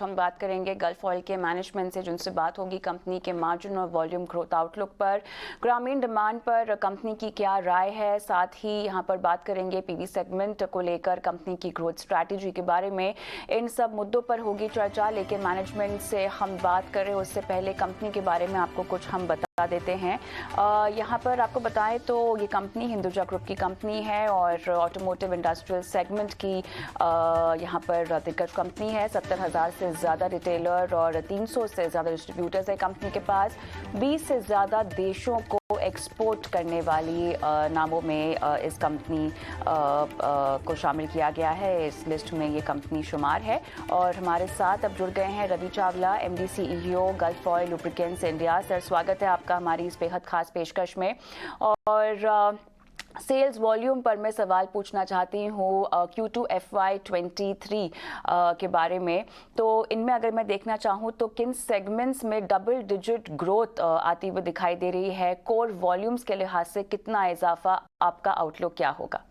हम बात करेंगे गल्फ ऑयल के मैनेजमेंट से, जिनसे बात होगी कंपनी के मार्जिन और वॉल्यूम ग्रोथ आउटलुक पर, ग्रामीण डिमांड पर कंपनी की क्या राय है। साथ ही यहां पर बात करेंगे पीवी सेगमेंट को लेकर कंपनी की ग्रोथ स्ट्रैटेजी के बारे में। इन सब मुद्दों पर होगी चर्चा, लेकिन मैनेजमेंट से हम बात करें उससे पहले कंपनी के बारे में आपको कुछ हम बता देते हैं। यहाँ पर आपको बताएं तो ये कंपनी हिंदुजा ग्रुप की कंपनी है और ऑटोमोटिव इंडस्ट्रियल सेगमेंट की यहाँ पर दिग्गज कंपनी है। 70,000 से ज़्यादा रिटेलर और 300 से ज़्यादा डिस्ट्रीब्यूटर्स है कंपनी के पास। 20 से ज़्यादा देशों को एक्सपोर्ट करने वाली नामों में इस कंपनी को शामिल किया गया है। इस लिस्ट में ये कंपनी शुमार है। और हमारे साथ अब जुड़ गए हैं Ravi Chawla, MD CEO Gulf Oil Lubricants India. Sir, स्वागत है आपका हमारी इस बेहद खास पेशकश में। और सेल्स वॉल्यूम पर मैं सवाल पूछना चाहती हूँ Q2 FY23 के बारे में। तो इनमें अगर मैं देखना चाहूँ तो किन सेगमेंट्स में डबल डिजिट ग्रोथ आती हुई दिखाई दे रही है? कोर वॉल्यूम्स के लिहाज से कितना इजाफा, आपका आउटलुक क्या होगा?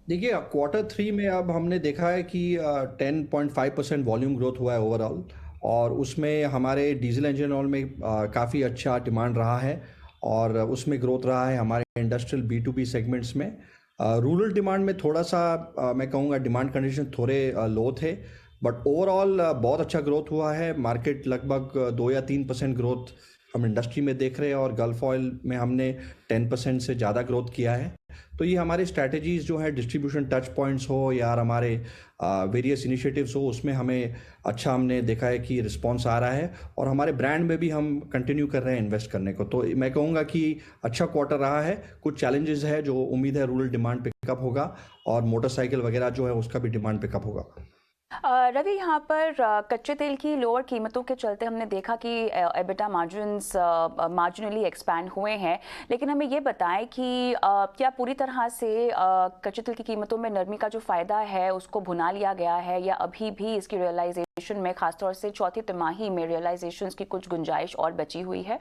देखिए, Q3 में अब हमने देखा है कि 10.5% वॉल्यूम ग्रोथ हुआ है ओवरऑल, और उसमें हमारे डीजल इंजन ऑयल में काफ़ी अच्छा डिमांड रहा है और उसमें ग्रोथ रहा है हमारे इंडस्ट्रियल B2B सेगमेंट्स में। रूरल डिमांड में थोड़ा सा मैं कहूँगा डिमांड कंडीशन थोड़े लो थे, बट ओवरऑल बहुत अच्छा ग्रोथ हुआ है। मार्केट लगभग 2 या 3% ग्रोथ हम इंडस्ट्री में देख रहे हैं और गल्फ ऑयल में हमने 10% से ज़्यादा ग्रोथ किया है। तो ये हमारे स्ट्रैटेजीज़ जो है, डिस्ट्रीब्यूशन टच पॉइंट्स हो या हमारे वेरियस इनिशिएटिव्स हो, उसमें हमें अच्छा हमने देखा है कि रिस्पांस आ रहा है और हमारे ब्रांड में भी हम कंटिन्यू कर रहे हैं इन्वेस्ट करने को। तो मैं कहूँगा कि अच्छा क्वार्टर रहा है। कुछ चैलेंजेस है जो उम्मीद है रूरल डिमांड पिकअप होगा और मोटरसाइकिल वगैरह जो है उसका भी डिमांड पिकअप होगा। रवि, यहाँ पर कच्चे तेल की लोअर कीमतों के चलते हमने देखा कि एबिटा मार्जिन्स मार्जिनली एक्सपैंड हुए हैं, लेकिन हमें ये बताएं कि क्या पूरी तरह से कच्चे तेल की कीमतों में नरमी का जो फ़ायदा है उसको भुना लिया गया है, या अभी भी इसकी रियलाइजेशन में, खासतौर से चौथी तिमाही में रियलाइजेशन की कुछ गुंजाइश और बची हुई है?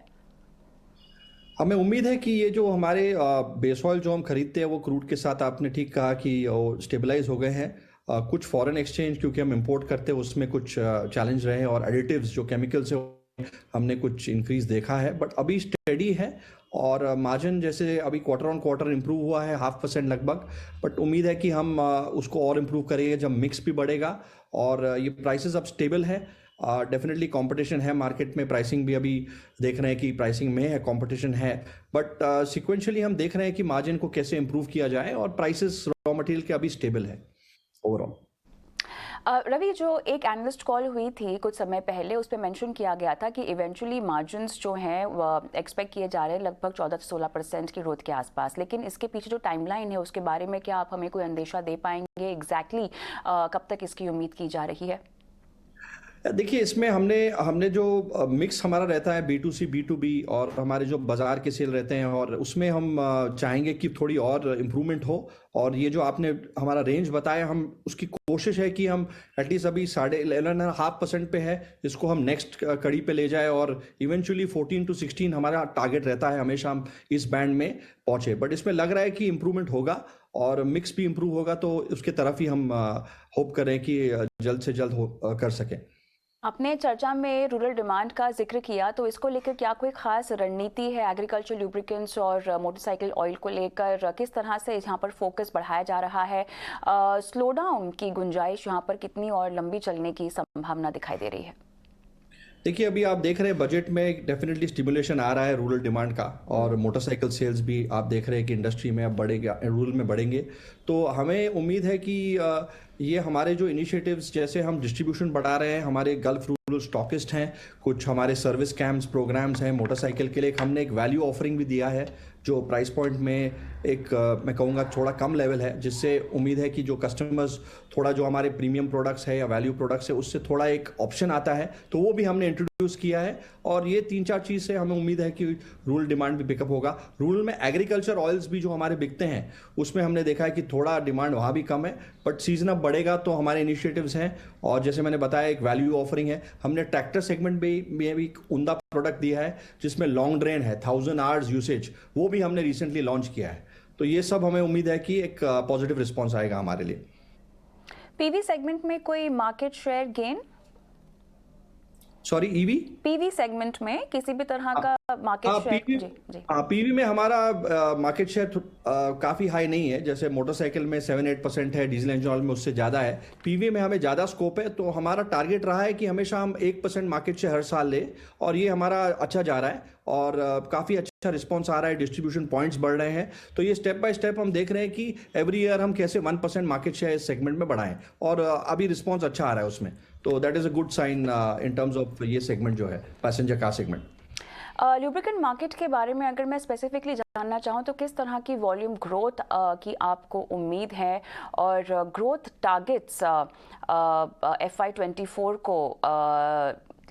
हमें उम्मीद है कि ये जो हमारे बेस ऑयल जो हम खरीदते हैं वो क्रूड के साथ, आपने ठीक कहा कि वो स्टेबलाइज हो गए हैं। कुछ फॉरेन एक्सचेंज क्योंकि हम इंपोर्ट करते हैं उसमें कुछ चैलेंज रहे, और एडिटिव्स जो केमिकल्स है हमने कुछ इंक्रीज देखा है, बट अभी स्टेडी है। और मार्जिन जैसे अभी क्वार्टर ऑन क्वार्टर इंप्रूव हुआ है 0.5% लगभग, बट उम्मीद है कि हम उसको और इम्प्रूव करेंगे जब मिक्स भी बढ़ेगा। और ये प्राइसेस अब स्टेबल है। डेफिनेटली कंपटीशन है मार्केट में, प्राइसिंग भी अभी देख रहे हैं कि प्राइसिंग में है, कंपटीशन है, बट सिक्वेंशियली हम देख रहे हैं कि मार्जिन को कैसे इंप्रूव किया जाए, और प्राइसेस रॉ मटेरियल के अभी स्टेबल है ओवरऑल। रवि, जो एक एनालिस्ट कॉल हुई थी कुछ समय पहले, उस पर मेंशन किया गया था कि इवेंचुअली मार्जिन्स जो हैं एक्सपेक्ट किए जा रहे हैं लगभग 14 से 16% की ग्रोथ के आसपास, लेकिन इसके पीछे जो टाइमलाइन है उसके बारे में क्या आप हमें कोई अंदेशा दे पाएंगे? एग्जैक्टली कब तक इसकी उम्मीद की जा रही है? देखिए, इसमें हमने जो मिक्स हमारा रहता है B2C B2B, और हमारे जो बाज़ार के सेल रहते हैं, और उसमें हम चाहेंगे कि थोड़ी और इम्प्रूवमेंट हो। और ये जो आपने हमारा रेंज बताया, हम उसकी कोशिश है कि हम एटलीस्ट अभी 11.5% पे है, इसको हम नेक्स्ट कड़ी पे ले जाए, और इवेंचुअली 14 to 16 हमारा टारगेट रहता है, हमेशा हम इस बैंड में पहुँचे। बट इसमें लग रहा है कि इम्प्रूवमेंट होगा और मिक्स भी इम्प्रूव होगा, तो उसके तरफ ही हम होप करें कि जल्द से जल्द कर सकें। आपने चर्चा में रूरल डिमांड का जिक्र किया, तो इसको लेकर क्या कोई खास रणनीति है एग्रीकल्चर लुब्रिकेंट्स और मोटरसाइकिल ऑयल को लेकर? किस तरह से यहाँ पर फोकस बढ़ाया जा रहा है? स्लो डाउन की गुंजाइश यहाँ पर कितनी और लंबी चलने की संभावना दिखाई दे रही है? देखिए, अभी आप देख रहे हैं बजट में डेफिनेटली स्टिमुलेशन आ रहा है रूरल डिमांड का, और मोटरसाइकिल सेल्स भी आप देख रहे हैं कि इंडस्ट्री में अब बढ़ेगा, रूरल में बढ़ेंगे। तो हमें उम्मीद है कि ये हमारे जो इनिशिएटिव्स, जैसे हम डिस्ट्रीब्यूशन बढ़ा रहे हैं, हमारे गल्फ रूरल स्टॉकिस्ट हैं, कुछ हमारे सर्विस कैंप्स प्रोग्राम्स हैं मोटरसाइकिल के लिए, हमने एक वैल्यू ऑफरिंग भी दिया है जो प्राइस पॉइंट में एक मैं कहूँगा थोड़ा कम लेवल है, जिससे उम्मीद है कि जो कस्टमर्स थोड़ा जो हमारे प्रीमियम प्रोडक्ट्स है या वैल्यू प्रोडक्ट्स है उससे थोड़ा एक ऑप्शन आता है, तो वो भी हमने इंट्रोड्यूस किया है। और ये 3-4 चीज़ से हमें उम्मीद है कि रूरल डिमांड भी पिकअप होगा। रूरल में एग्रीकल्चर ऑयल्स भी जो हमारे बिकते हैं उसमें हमने देखा है कि थोड़ा डिमांड वहाँ भी कम है, बट सीजन अब बढ़ेगा तो हमारे इनिशिएटिव्स हैं। और जैसे मैंने बताया, एक वैल्यू ऑफरिंग है, हमने ट्रैक्टर सेगमेंट में भी उमदा प्रोडक्ट दिया है जिसमें लॉन्ग ड्रेन है, 1000 आवर्स यूसेज, वो भी हमने रिसेंटली लॉन्च किया है। तो ये सब हमें उम्मीद है कि एक पॉजिटिव रिस्पॉन्स आएगा हमारे लिए। पीवी सेगमेंट में कोई market share gain? Sorry, EV PV segment में किसी भी तरह का मार्केट शेयर? पीवी जी जी। पीवी में हमारा मार्केट शेयर काफ़ी हाई नहीं है। जैसे मोटरसाइकिल में 7-8% है, डीजल इंजन ऑयल में उससे ज़्यादा है। पीवी में हमें ज़्यादा स्कोप है, तो हमारा टारगेट रहा है कि हमेशा हम 1% मार्केट शेयर हर साल ले, और ये हमारा अच्छा जा रहा है और काफ़ी अच्छा रिस्पॉन्स आ रहा है, डिस्ट्रीब्यूशन पॉइंट्स बढ़ रहे हैं। तो ये स्टेप बाय स्टेप हम देख रहे हैं कि एवरी ईयर हम कैसे 1% मार्केट शेयर इस सेगमेंट में बढ़ाएं, और अभी रिस्पॉन्स अच्छा आ रहा है उसमें। तो that is a good sign in terms of ये सेगमेंट जो है, passenger car segment. Lubricant market के बारे में अगर मैं स्पेसिफिकली जानना चाहूँ तो किस तरह की वॉल्यूम ग्रोथ की आपको उम्मीद है, और ग्रोथ टारगेट्स FY24 को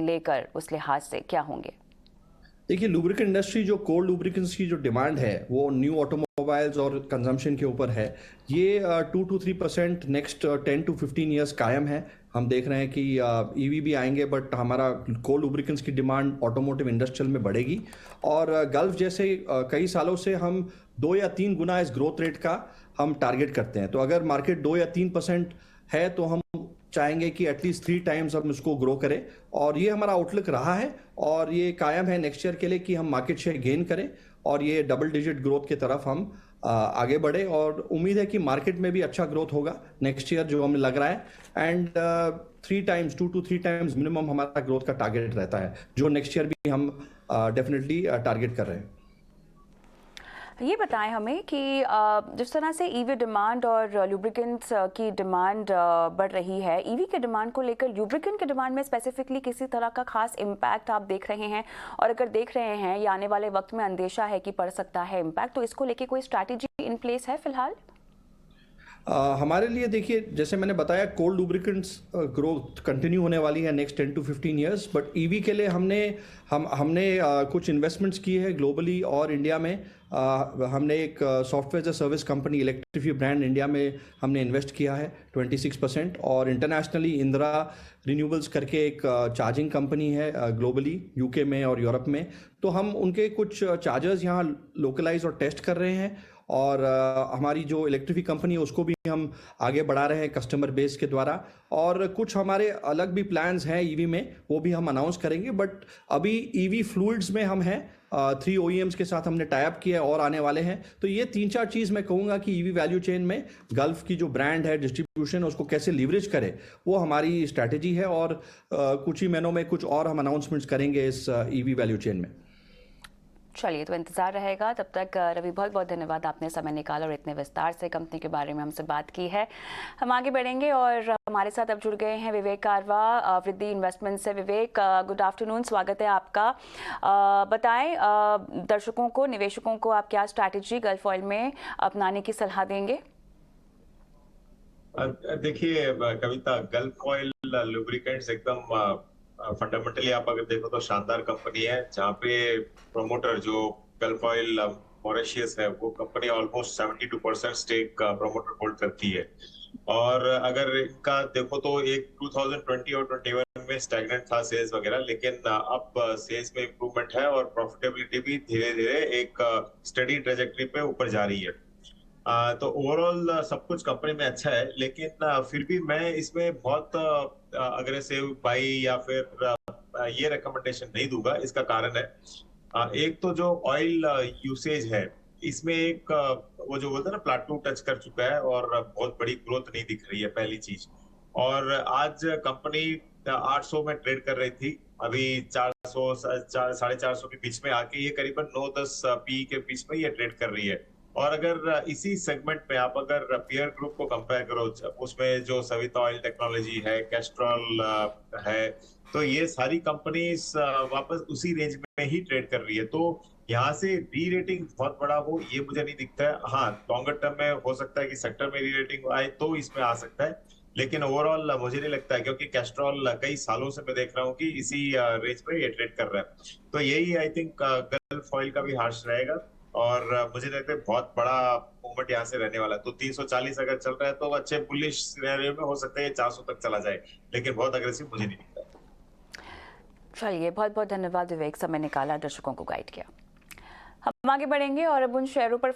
लेकर उस लिहाज से क्या होंगे? देखिए, लुब्रिकेंट इंडस्ट्री, जो कोल्ड लुब्रिकेंट्स की जो डिमांड है वो न्यू ऑटोमोबाइल्स और कंजम्पशन के ऊपर है। ये 2 to 3% नेक्स्ट 10 to 15 ईयर्स कायम है। हम देख रहे हैं कि ईवी भी आएंगे, बट हमारा कोल्ड लुब्रिकेंट्स की डिमांड ऑटोमोटिव इंडस्ट्रियल में बढ़ेगी। और गल्फ जैसे कई सालों से हम 2 या 3 गुना इस ग्रोथ रेट का हम टारगेट करते हैं। तो अगर मार्केट 2 या 3% है तो हम चाहेंगे कि एटलीस्ट 3 टाइम्स हम इसको ग्रो करें, और ये हमारा आउटलुक रहा है और ये कायम है नेक्स्ट ईयर के लिए कि हम मार्केट शेयर गेन करें और ये डबल डिजिट ग्रोथ की तरफ हम आगे बढ़े। और उम्मीद है कि मार्केट में भी अच्छा ग्रोथ होगा नेक्स्ट ईयर, जो हमें लग रहा है। एंड 2 to 3 टाइम्स मिनिमम हमारा ग्रोथ का टारगेट रहता है, जो नेक्स्ट ईयर भी हम डेफिनेटली टारगेट कर रहे हैं। ये बताएं हमें कि जिस तरह से ईवी डिमांड और लुब्रिकेंट्स की डिमांड बढ़ रही है, ईवी के डिमांड को लेकर लुब्रिकेंट के डिमांड में स्पेसिफिकली किसी तरह का खास इम्पैक्ट आप देख रहे हैं? और अगर देख रहे हैं या आने वाले वक्त में अंदेशा है कि पड़ सकता है इम्पैक्ट, तो इसको लेकर कोई स्ट्रैटेजी इन प्लेस है फिलहाल? हमारे लिए देखिए, जैसे मैंने बताया, कोल्ड लुब्रिकेंट्स ग्रोथ कंटिन्यू होने वाली है next 10 to 15 years. But EV के लिए हमने कुछ इन्वेस्टमेंट्स की है ग्लोबली और इंडिया में। हमने एक software as a service company Electrifi brand India में हमने इन्वेस्ट किया है 26%, और इंटरनेशनली इंदिरा रिन्यूएबल्स करके एक चार्जिंग कंपनी है ग्लोबली, यूके में और यूरोप में। तो हम उनके कुछ चार्जर्स यहाँ लोकलाइज और टेस्ट कर रहे हैं, और हमारी जो इलेक्ट्रिफी कंपनी है उसको भी हम आगे बढ़ा रहे हैं कस्टमर बेस के द्वारा। और कुछ हमारे अलग भी प्लान्स हैं ईवी में, वो भी हम अनाउंस करेंगे। बट अभी ईवी फ्लूइड्स में हम हैं, 3 OEMs के साथ हमने टाई अप किया है और आने वाले हैं। तो ये 3-4 चीज़ मैं कहूँगा कि ईवी वैल्यू चेन में गल्फ की जो ब्रांड है, डिस्ट्रीब्यूशन, उसको कैसे लीवरेज करे, वो हमारी स्ट्रैटेजी है। और कुछ ही महीनों में कुछ और हम अनाउंसमेंट्स करेंगे इस ईवी वैल्यू चेन में। चलिए, तो इंतजार रहेगा। तब तक रवि, बहुत बहुत धन्यवाद, आपने समय निकाला और इतने विस्तार से कंपनी के बारे में हमसे बात की है। हम आगे बढ़ेंगे और हमारे साथ अब जुड़ गए हैं विवेक कारवा, वृद्धि इन्वेस्टमेंट से। विवेक, गुड आफ्टरनून, स्वागत है आपका। बताएं दर्शकों को, निवेशकों को, आप क्या स्ट्रैटेजी गल्फ ऑयल में अपनाने की सलाह देंगे? देखिए कविता, गल्फ ऑयल लुब्रिकेंट्स एकदम फंडामेंटली आप अगर देखो तो शानदार कंपनी है, जहाँ पे प्रोमोटर जो गल्फ ऑयल मॉरिशस है, वो company almost 72% stake promoter hold करती है। और अगर इनका देखो तो एक 2020 और 21 में स्टैग्नेंट था सेल्स वगैरह, लेकिन अब सेल्स में इंप्रूवमेंट है और प्रॉफिटेबिलिटी भी धीरे धीरे एक स्टडी ट्रेजेक्टरी पे ऊपर जा रही है। तो ओवरऑल सब कुछ कंपनी में अच्छा है, लेकिन फिर भी मैं इसमें बहुत अग्रेसिव बाई या फिर ये रिकमेंडेशन नहीं दूंगा। इसका कारण है, एक तो जो ऑयल यूसेज है, इसमें एक वो जो बोलते हैं ना, प्लाटू टच कर चुका है और बहुत बड़ी ग्रोथ नहीं दिख रही है, पहली चीज। और आज कंपनी 800 में ट्रेड कर रही थी, अभी 400 450 के बीच में आके ये करीबन 9-10 पी के बीच में ये ट्रेड कर रही है। और अगर इसी सेगमेंट में आप अगर पीयर ग्रुप को कंपेयर करो, उसमें जो सविता ऑयल टेक्नोलॉजी है, कैस्ट्रॉल है, तो ये सारी कंपनीज वापस उसी रेंज में ही ट्रेड कर रही है। तो यहाँ से री रेटिंग बहुत बड़ा हो, ये मुझे नहीं दिखता है। हाँ, लॉन्गर टर्म में हो सकता है कि सेक्टर में री रेटिंग आए तो इसमें आ सकता है, लेकिन ओवरऑल मुझे नहीं लगता है, क्योंकि कैस्ट्रॉल कई सालों से मैं देख रहा हूँ कि इसी रेंज में ये ट्रेड कर रहा है। तो यही आई थिंक गल्फ ऑयल का भी हार्श रहेगा, और मुझे लगता है बहुत बड़ा मूवमेंट यहाँ से रहने वाला है। तो 340 अगर चल रहा है तो अच्छे बुलिश सिनेरियो में हो सकता है 400 तक चला जाए, लेकिन बहुत अग्रेसिव मुझे नहीं दिखता। चलिए, बहुत बहुत धन्यवाद विवेक, समय निकाला, दर्शकों को गाइड किया। हम आगे बढ़ेंगे और अब उन शेयरों पर